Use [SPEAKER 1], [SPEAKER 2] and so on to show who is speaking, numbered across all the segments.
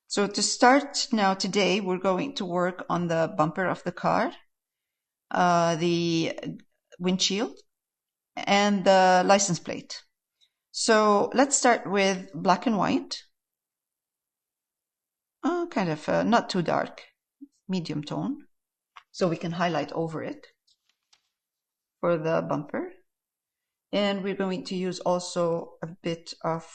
[SPEAKER 1] So to start now today, we're going to work on the bumper of the car, the windshield, and the license plate. So let's start with black and white. Kind of not too dark, medium tone. So we can highlight over it for the bumper. And we're going to use also a bit of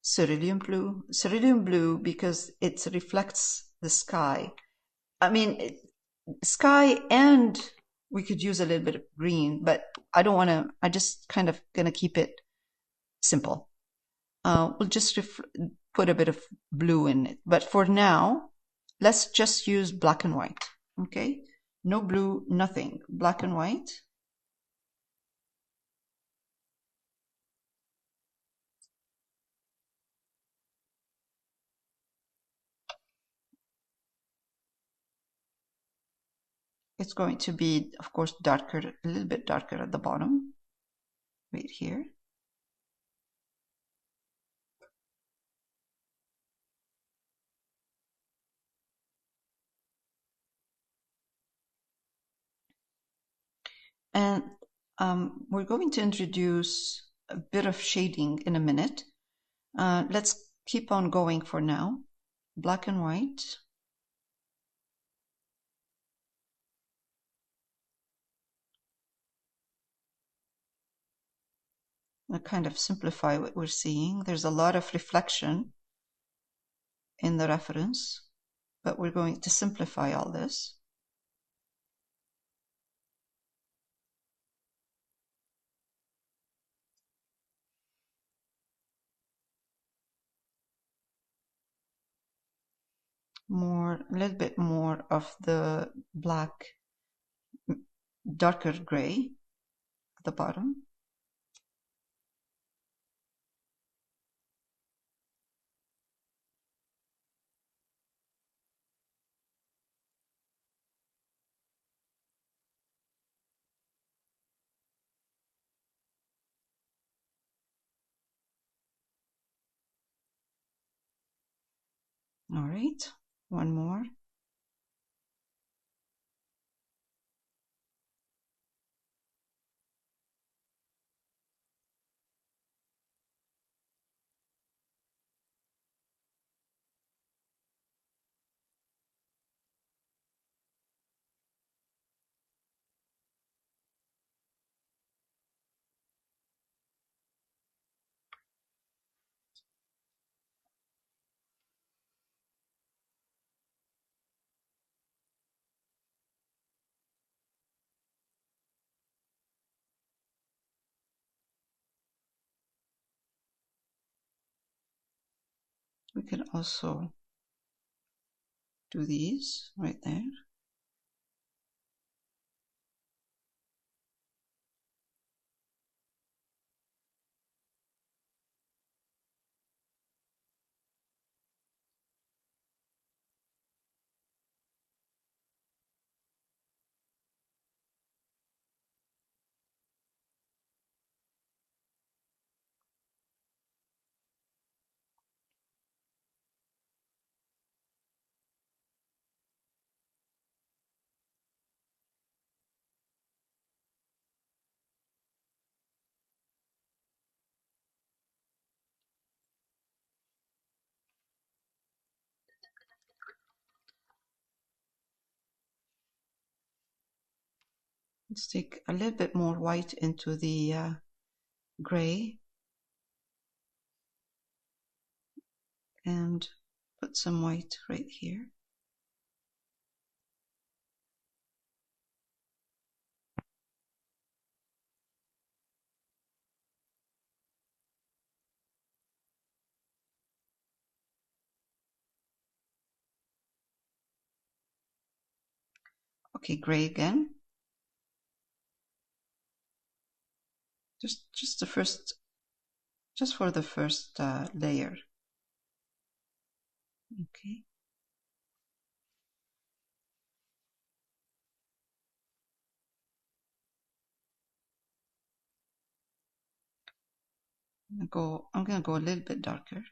[SPEAKER 1] cerulean blue because it reflects the sky. I mean, sky, and we could use a little bit of green, but I don't want to, I just kind of going to keep it simple. We'll just put a bit of blue in it. But for now, let's just use black and white. Okay? No blue, nothing. Black and white. It's going to be, of course, darker, a little bit darker at the bottom, right here. And we're going to introduce a bit of shading in a minute. Let's keep on going for now. Black and white. I'll kind of simplify what we're seeing. There's a lot of reflection in the reference, but we're going to simplify all this. A little bit more of the black, darker gray at the bottom. All right, one more. We can also do these right there. Let's take a little bit more white into the gray and put some white right here. Okay, gray again. Just for the first layer. Okay. I'm gonna go a little bit darker.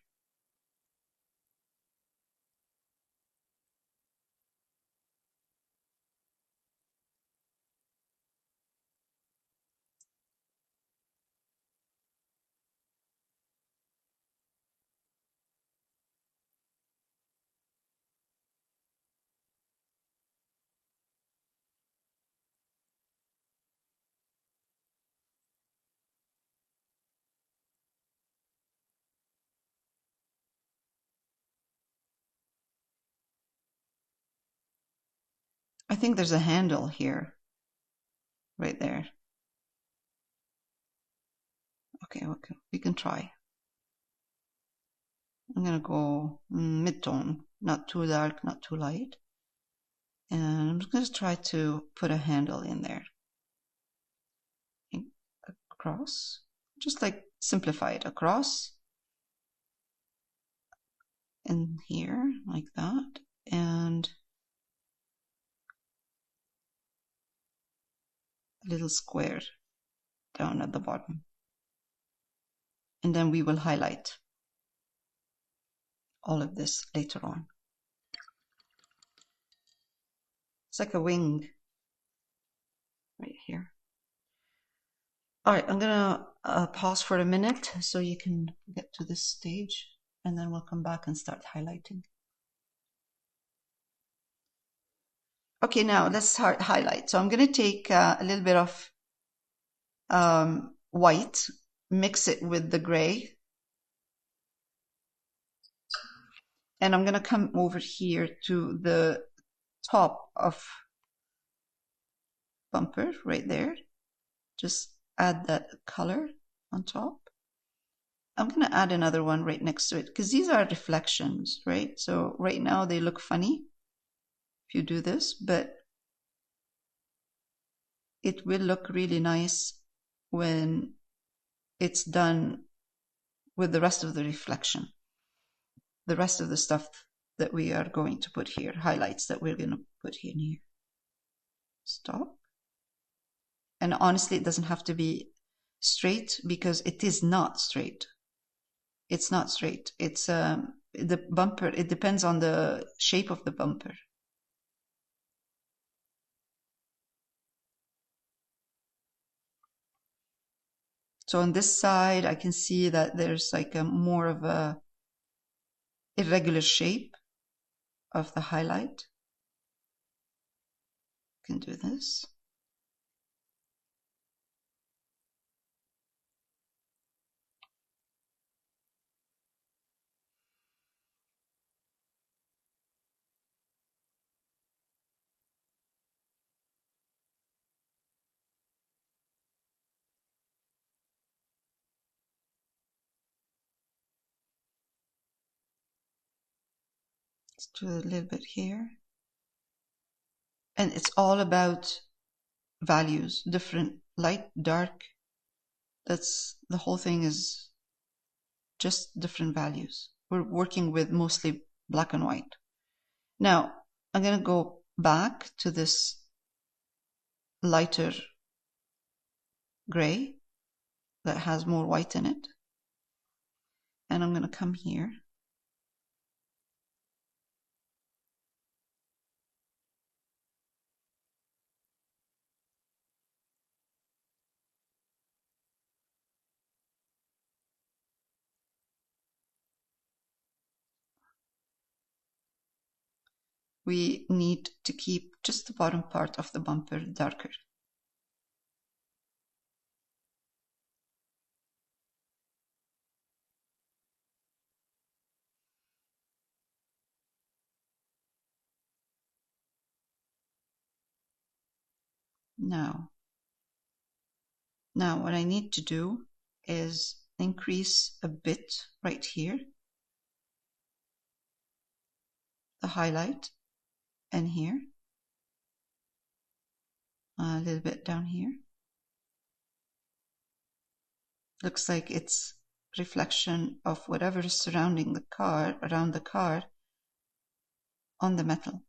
[SPEAKER 1] I think there's a handle here, right there. Okay, we can try. I'm gonna go mid-tone, not too dark, not too light. And I'm just gonna try to put a handle in there. Across, just like simplify it across. And here, like that. And a little square down at the bottom. And then we will highlight all of this later on. It's like a wing right here. All right, I'm gonna pause for a minute so you can get to this stage, and then we'll come back and start highlighting. Okay, now let's start highlight. So I'm gonna take a little bit of white, mix it with the gray, and I'm gonna come over here to the top of bumper right there. Just add that color on top. I'm gonna add another one right next to it because these are reflections, right? So right now they look funny if you do this, but it will look really nice when it's done with the rest of the reflection, the rest of the stuff that we are going to put here, highlights that we're going to put in here. Stop. And honestly, it doesn't have to be straight because it is not straight. It's not straight. It's the bumper. It depends on the shape of the bumper. So on this side, I can see that there's like a more of a irregular shape of the highlight. Can do this. Let's do a little bit here. And it's all about values, different light, dark. That's the whole thing is just different values. We're working with mostly black and white. Now, I'm going to go back to this lighter gray that has more white in it. And I'm going to come here. We need to keep just the bottom part of the bumper darker. Now what I need to do is increase a bit right here, the highlight, and here, a little bit down here. Looks like it's reflection of whatever is surrounding the car, around the car, on the metal.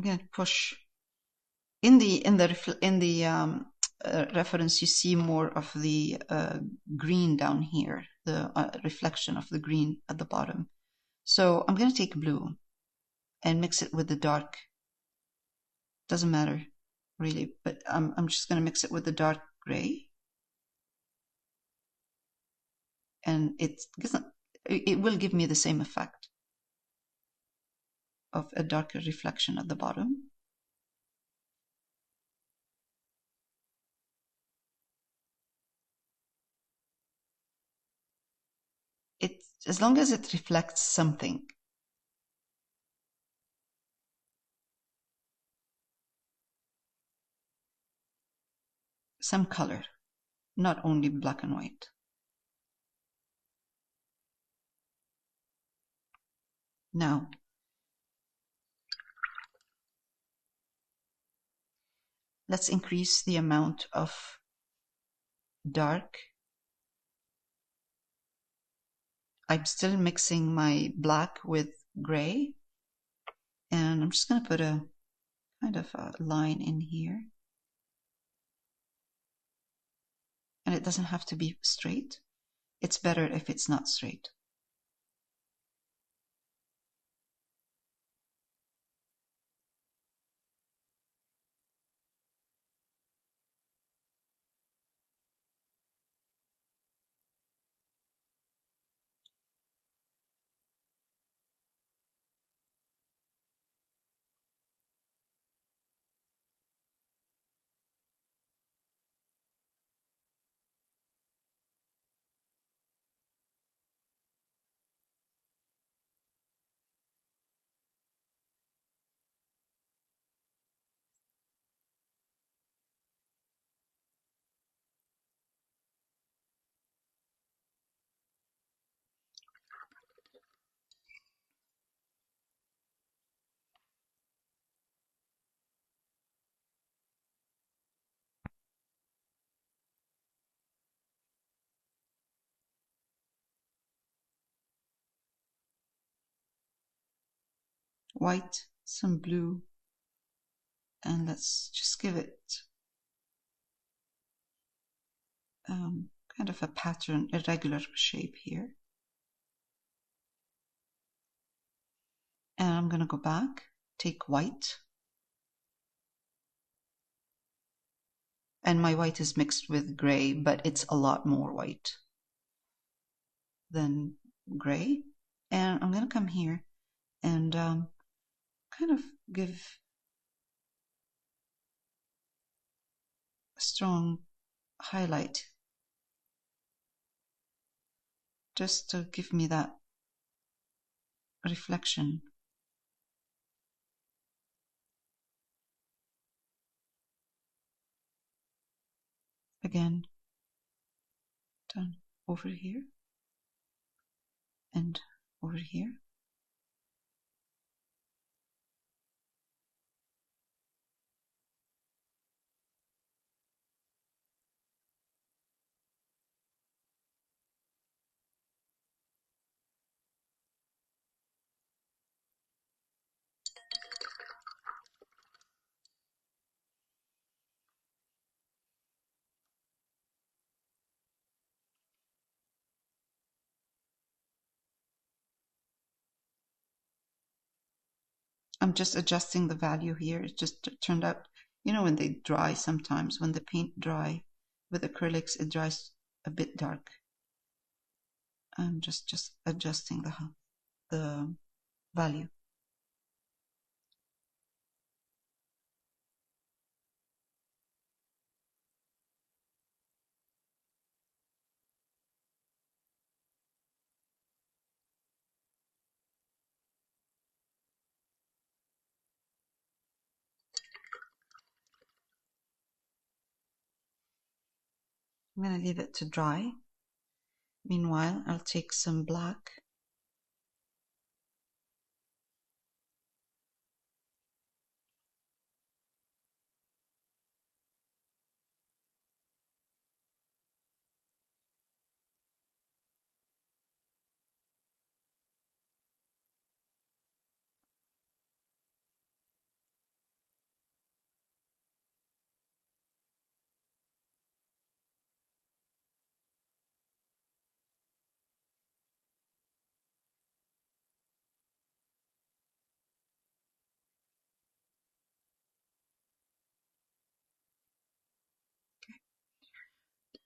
[SPEAKER 1] I'm going to push in the reference. You see more of the green down here, the reflection of the green at the bottom. So I'm going to take blue and mix it with the dark. Doesn't matter really, but I'm just going to mix it with the dark gray, and it will give me the same effect of a darker reflection at the bottom. As long as it reflects something. Some color, not only black and white. Now, let's increase the amount of dark. I'm still mixing my black with gray, and I'm just going to put a kind of a line in here. And it doesn't have to be straight. It's better if it's not straight. White, some blue, and let's just give it kind of a pattern, irregular shape here. And I'm going to go back, take white. And my white is mixed with gray, but it's a lot more white than gray. And I'm going to come here and kind of give a strong highlight just to give me that reflection. Again, done over here and over here. I'm just adjusting the value here. It just turned out, you know, when they dry sometimes, when the paint dry with acrylics, it dries a bit dark. I'm just adjusting the value. I'm going to leave it to dry. Meanwhile, I'll take some black.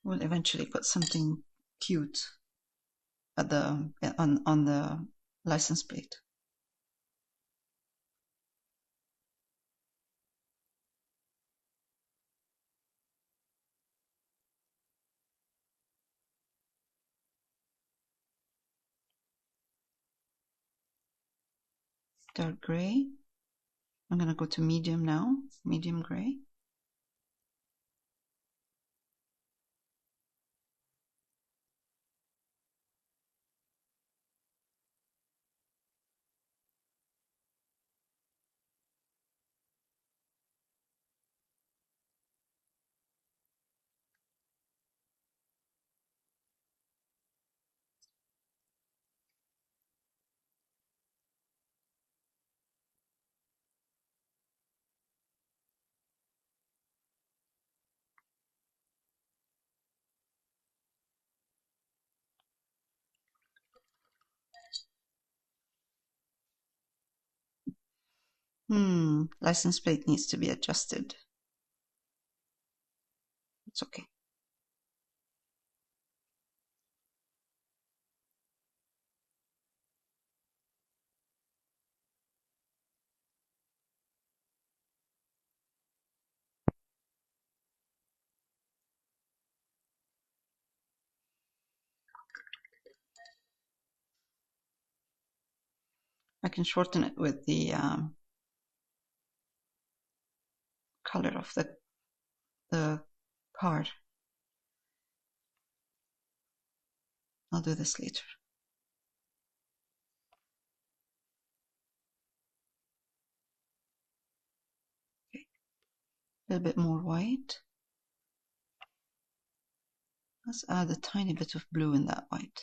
[SPEAKER 1] We'll eventually put something cute at the on the license plate. Dark gray. I'm going to go to medium now, medium gray. License plate needs to be adjusted. It's okay. I can shorten it with the color of the card. I'll do this later. Okay. A little bit more white. Let's add a tiny bit of blue in that white.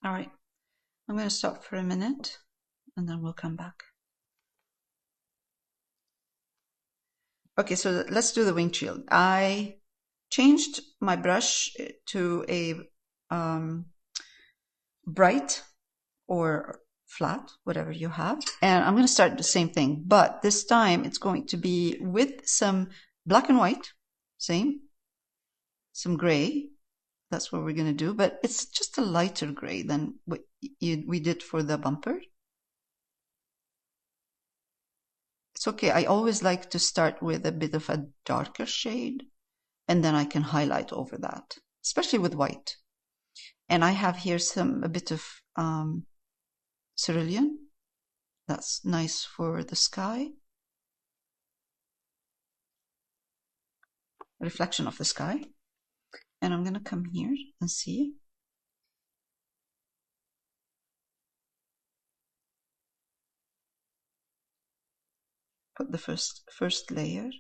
[SPEAKER 1] All right, I'm going to stop for a minute and then we'll come back. Okay, so let's do the windshield. I changed my brush to a bright or flat, whatever you have. And I'm going to start the same thing, but this time it's going to be with some black and white, same, some gray. That's what we're going to do, but it's just a lighter gray than what we did for the bumper. It's okay. I always like to start with a bit of a darker shade, and then I can highlight over that, especially with white. And I have here a bit of cerulean. That's nice for the sky. Reflection of the sky. And I'm going to come here and see. Put the first layer.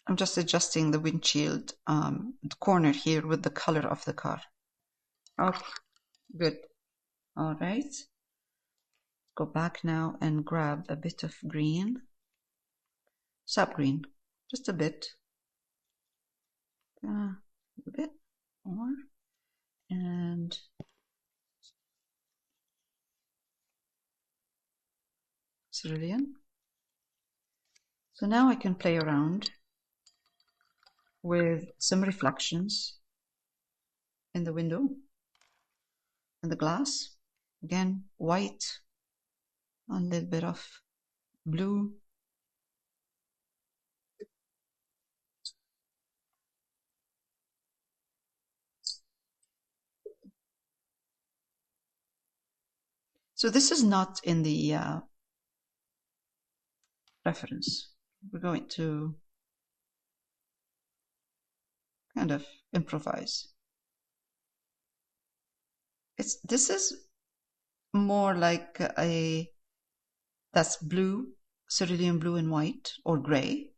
[SPEAKER 1] I'm just adjusting the windshield corner here with the color of the car. Okay, good. All right. Go back now and grab a bit of green, sap green, just a bit, a bit more, and cerulean. So now I can play around with some reflections in the window, in the glass. Again, white, a little bit of blue. So this is not in the reference. We're going to kind of improvise. This is more like that's blue, cerulean blue and white, or gray,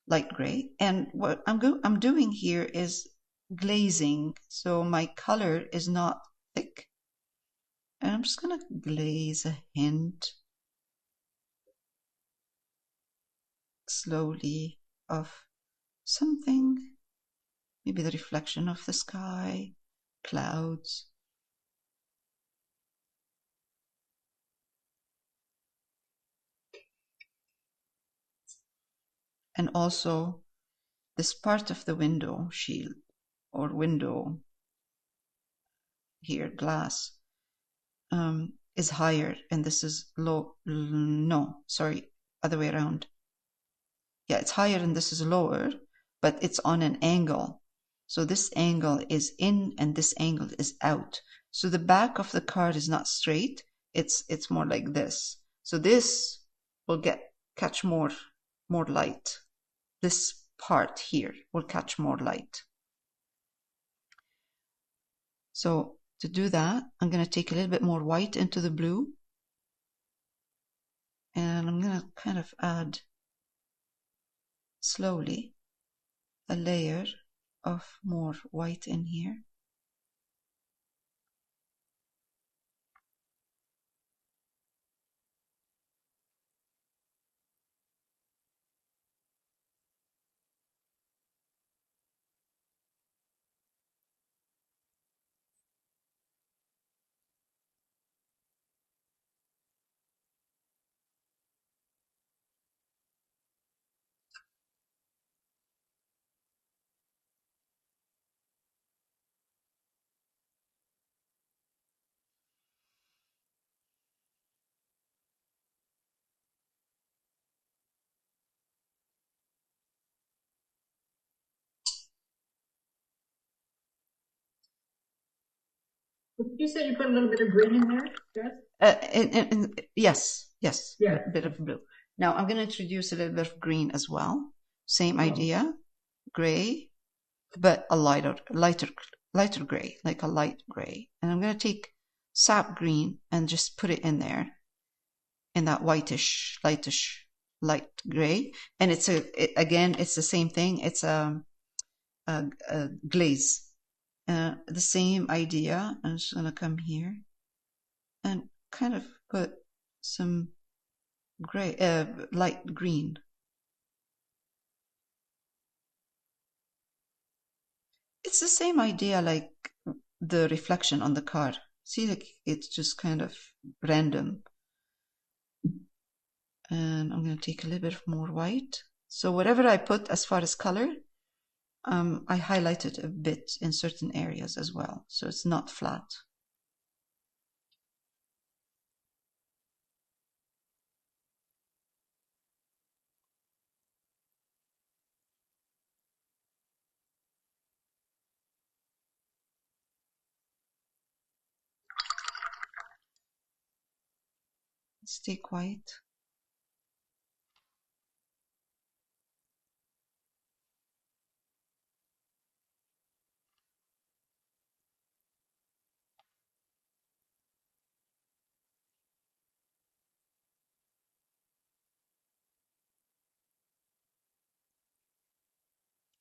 [SPEAKER 1] light gray. And what I'm doing here is glazing. So my color is not thick. And I'm just gonna glaze a hint slowly of something, maybe the reflection of the sky, clouds. And also this part of the window shield or window here, glass, is higher and this is low. No, sorry, other way around. Yeah, it's higher and this is lower, but it's on an angle. So this angle is in and this angle is out. So the back of the card is not straight. It's more like this. So this will catch more light. This part here will catch more light. So to do that, I'm going to take a little bit more white into the blue. And I'm going to kind of add slowly a layer of more white in here.
[SPEAKER 2] You said you put a little bit of green in there,
[SPEAKER 1] yes? Yes,
[SPEAKER 2] Yeah.
[SPEAKER 1] a bit of blue. Now I'm going to introduce a little bit of green as well. Same idea, gray, but a lighter gray, like a light gray. And I'm going to take sap green and just put it in there, in that whitish, light gray. And again, it's the same thing. It's a glaze. The same idea. I'm just going to come here and kind of put some gray, light green. It's the same idea like the reflection on the car. See, like it's just kind of random. And I'm going to take a little bit more white. So whatever I put as far as color, I highlight it a bit in certain areas as well. So it's not flat. Let's take white.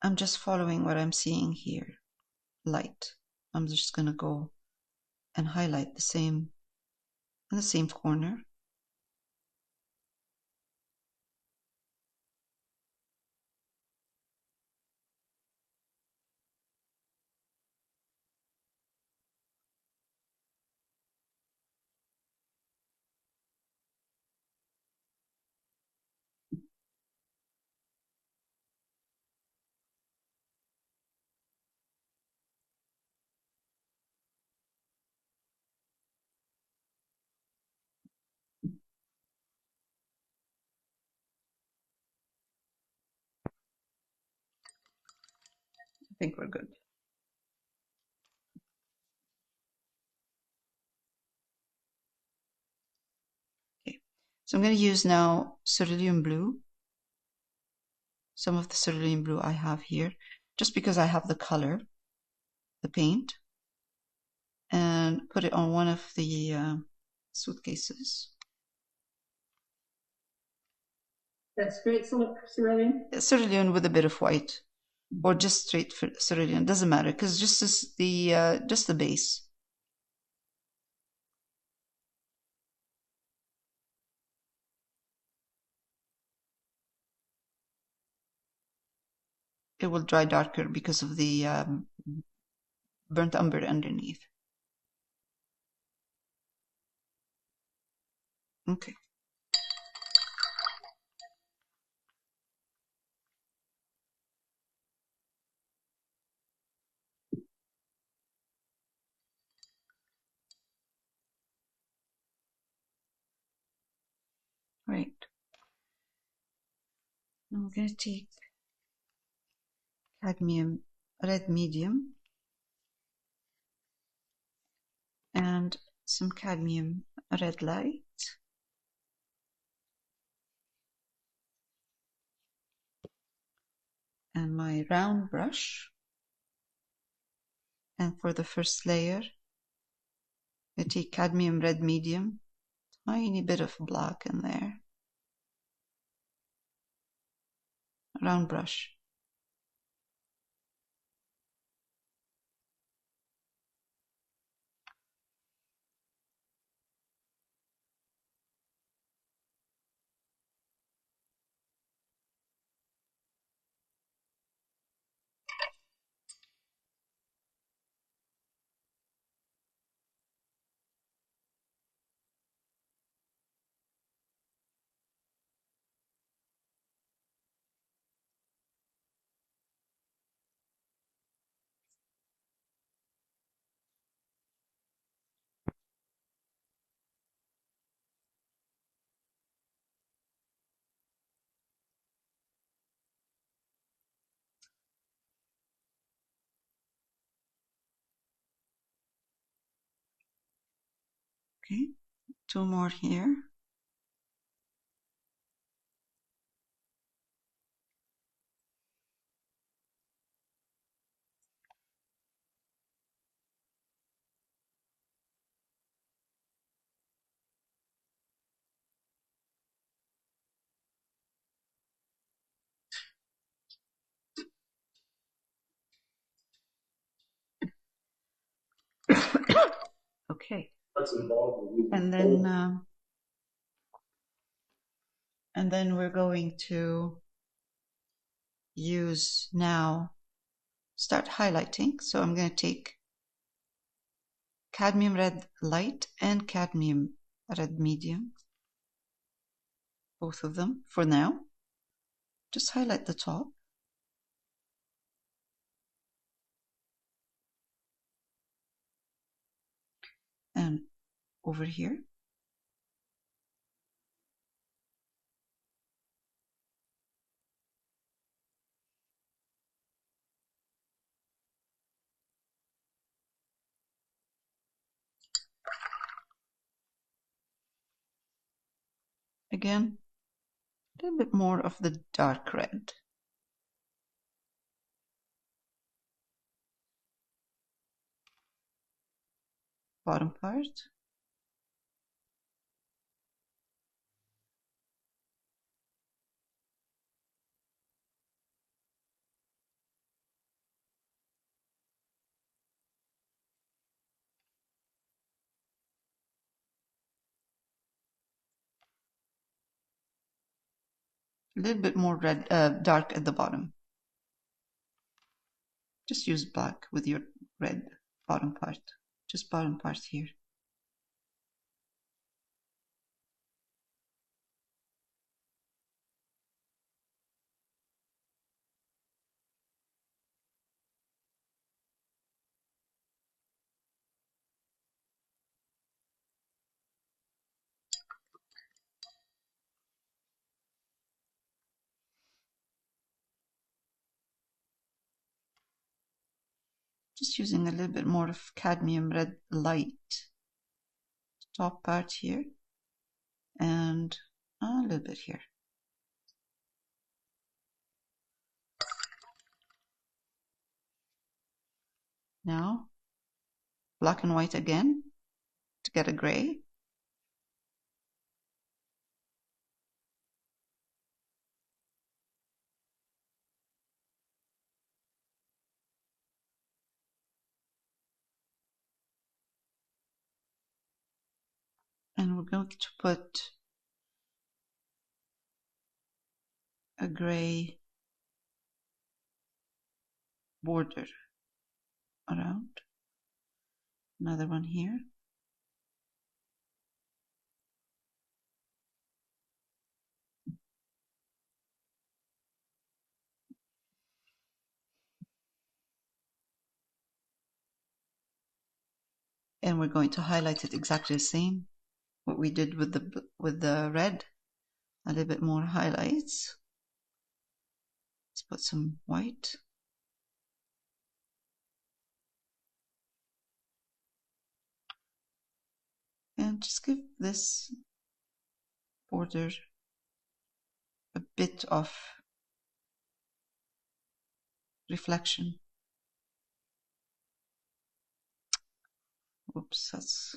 [SPEAKER 1] I'm just following what I'm seeing here. Light. I'm just going to go and highlight the same in the same corner. I think we're good. Okay, so I'm going to use now cerulean blue. Some of the cerulean blue I have here, just because I have the color, the paint, and put it on one of the suitcases.
[SPEAKER 2] That's straight cerulean?
[SPEAKER 1] Cerulean with a bit of white, or just straight cerulean, doesn't matter, because just the base. It will dry darker because of the burnt umber underneath. Okay. Right. Now we're going to take cadmium red medium and some cadmium red light. And my round brush. And for the first layer, I take cadmium red medium, tiny bit of black in there. Round brush. Okay, two more here. Okay. And then we're going to use now, start highlighting. So I'm going to take cadmium red light and cadmium red medium, both of them for now. Just highlight the top. And over here. Again, a little bit more of the dark red. Bottom part. A little bit more red, dark at the bottom. Just use black with your red bottom part. Just bottom part here. Just using a little bit more of cadmium red light. Top part here. And a little bit here. Now, black and white again to get a gray. And we're going to put a gray border around. Another one here. And we're going to highlight it exactly the same, what we did with the red. A little bit more highlights. Let's put some white. And just give this border a bit of reflection. Oops, that's...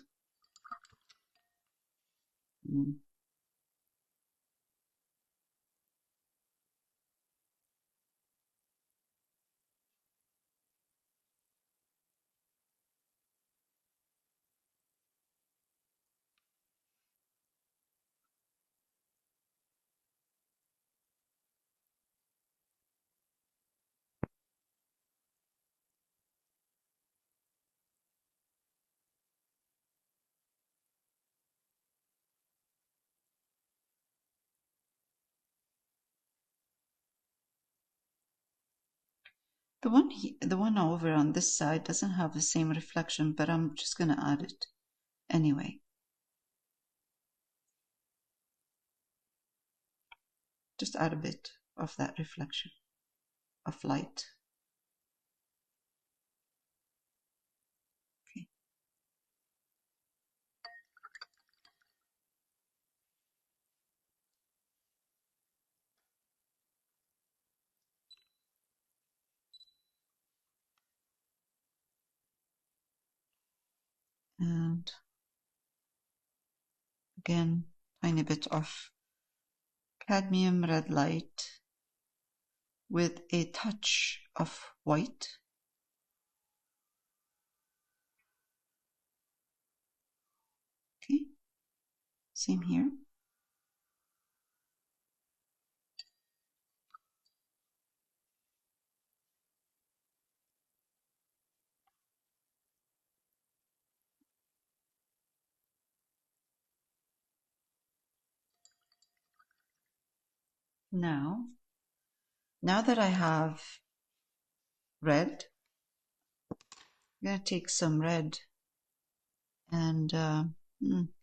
[SPEAKER 1] The one over on this side doesn't have the same reflection, but I'm just going to add it anyway. Just add a bit of that reflection of light. Okay. And again, tiny bit of cadmium red light with a touch of white. Okay, same here. Now that I have red, I'm going to take some red and a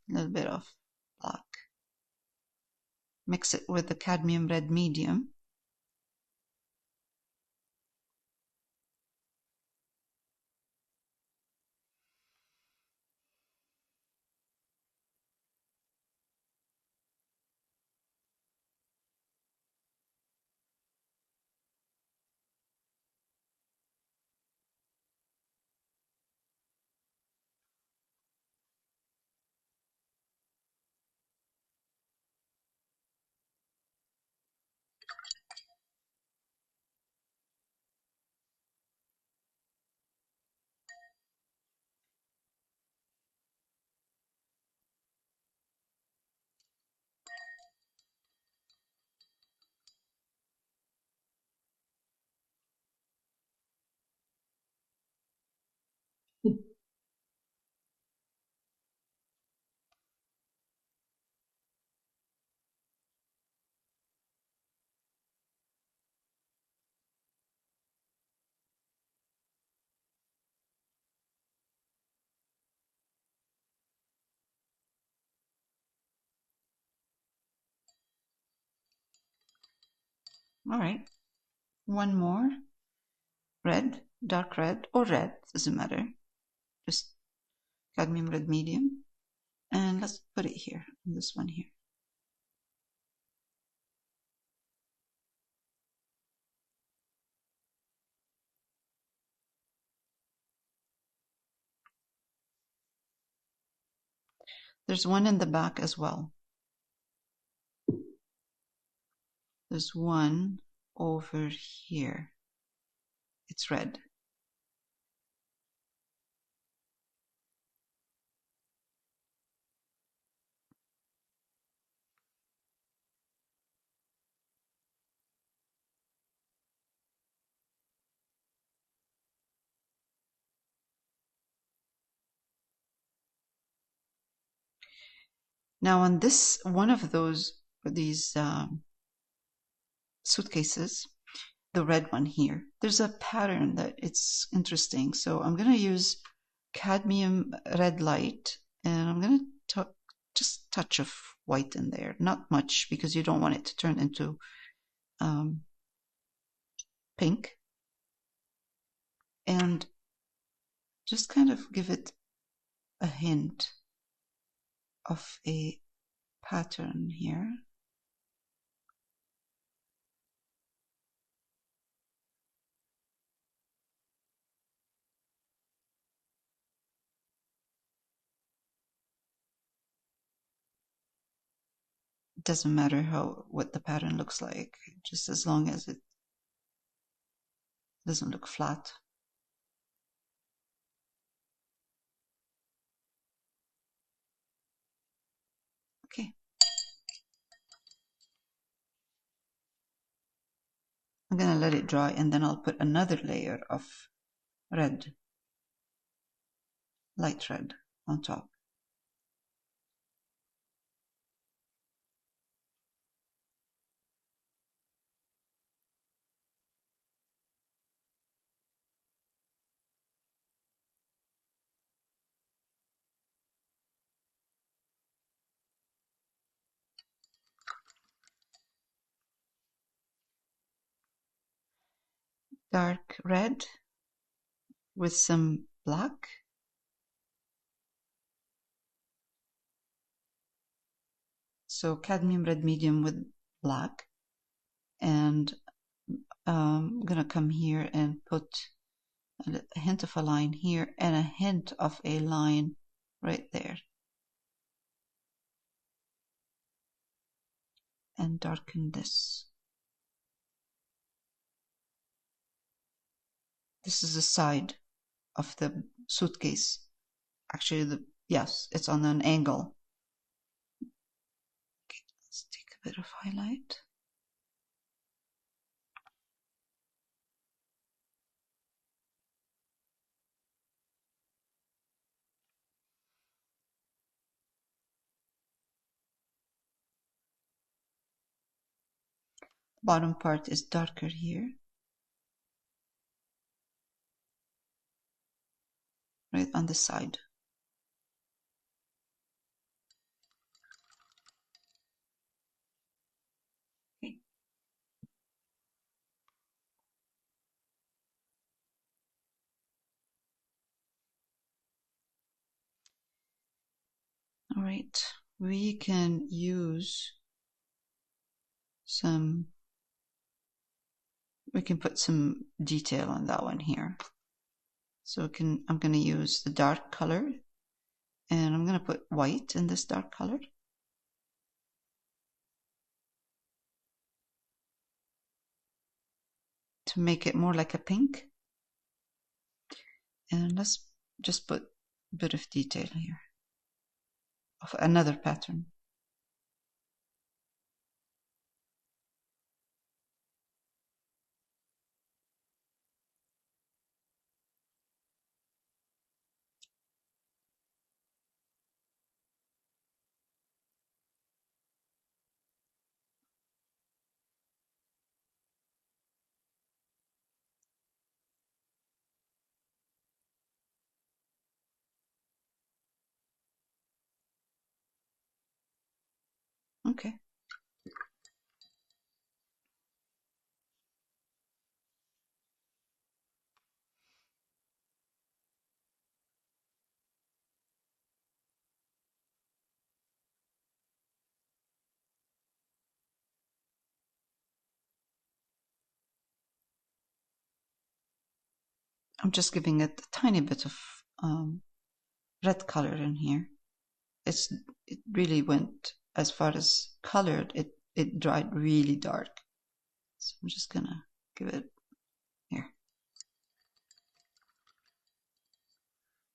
[SPEAKER 1] little bit of black. Mix it with the cadmium red medium. All right. One more. Red, dark red, or red, doesn't matter. Just cadmium red medium. And let's put it here, this one here. There's one in the back as well. There's one over here. It's red. Now on this, one of these suitcases, the red one here, there's a pattern that it's interesting. So I'm going to use cadmium red light, and I'm going to just a touch of white in there, not much because you don't want it to turn into pink, and just kind of give it a hint of a pattern here. It doesn't matter what the pattern looks like, just as long as it doesn't look flat. Okay. I'm going to let it dry, and then I'll put another layer of red, light red, on top. Dark red with some black. So cadmium red medium with black. And I'm going to come here and put a hint of a line here and a hint of a line right there. And darken this. This is the side of the suitcase. Actually, yes, it's on an angle. Okay, let's take a bit of highlight. Bottom part is darker here. Right on the side. Okay. All right, we can use we can put some detail on that one here. So I'm going to use the dark color, and I'm going to put white in this dark color. To make it more like a pink. And let's just put a bit of detail here of another pattern. Okay. I'm just giving it a tiny bit of red color in here. It really went as far as colored. It dried really dark. So I'm just gonna give it here.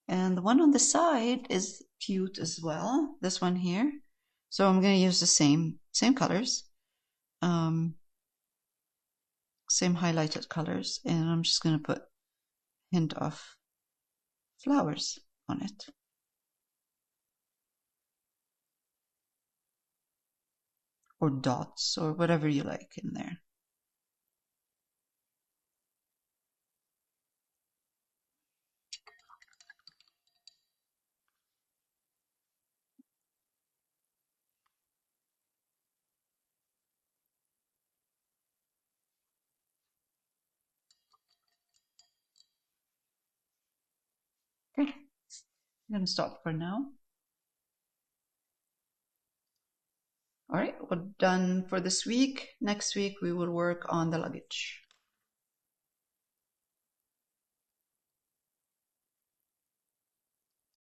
[SPEAKER 1] And the one on the side is cute as well. This one here. So I'm gonna use the same colors, same highlighted colors, and I'm just gonna put a hint of flowers on it. Or dots, or whatever you like in there. Okay, I'm gonna stop for now. All right, we're done for this week. Next week we will work on the luggage.